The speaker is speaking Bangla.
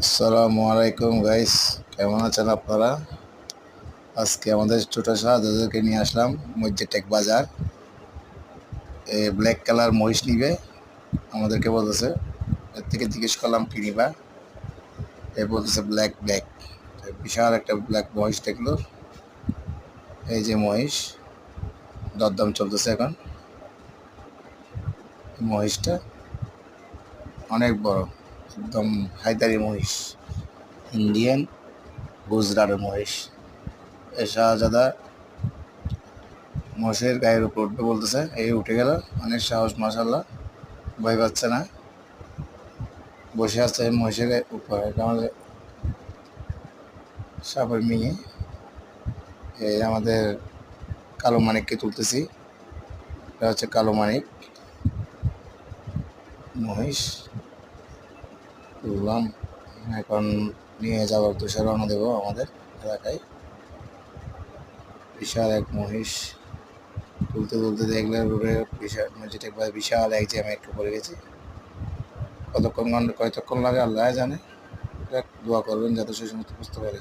আসসালামু আলাইকুম গাইস, কেমন আছেন আপনারা? আজকে আমাদের ছোট শাহজাদাকে নিয়ে আসলাম মসজিদ বাজার। ব্ল্যাক কালার মহিষ নিবে আমাদেরকে বলতেছে। এর থেকে জিজ্ঞেস করলাম কি নিবা, বলতেছে ব্ল্যাক ব্ল্যাক। বিশাল একটা ব্ল্যাক মহিষ দেখলো। এই যে মহিষ, দরদাম চলতেছে এখন। মহিষটা অনেক বড়, একদম হায়দারি মহিষ, ইন্ডিয়ান গুজরাটের মহিষ। এই শাহজাদা মহিষের গায়ের উপর উঠবে বলতেছে, এই উঠে গেল। অনেক সাহস, মাশাল্লাহ, ভয় পাচ্ছে না, বসে আছে মহিষের উপরে। আমাদের সাপের মেয়ে, এই আমাদের কালো মানিককে তুলতেছি। এটা হচ্ছে কালো মানিক মহিষ। তুললাম, এখন নিয়ে যাওয়ার উদ্দেশ্যে রওনা দেবো আমাদের এলাকায়। বিশাল এক মহিষ তুলতে তুলতে দেখলে রোডে বিশাল যেটা বিশাল এক জ্যামে একটু পড়ে গেছি। কতক্ষণ লাগে আল্লাহ জানে। দোয়া করবেন যাতে সে সমস্ত বুঝতে পারে।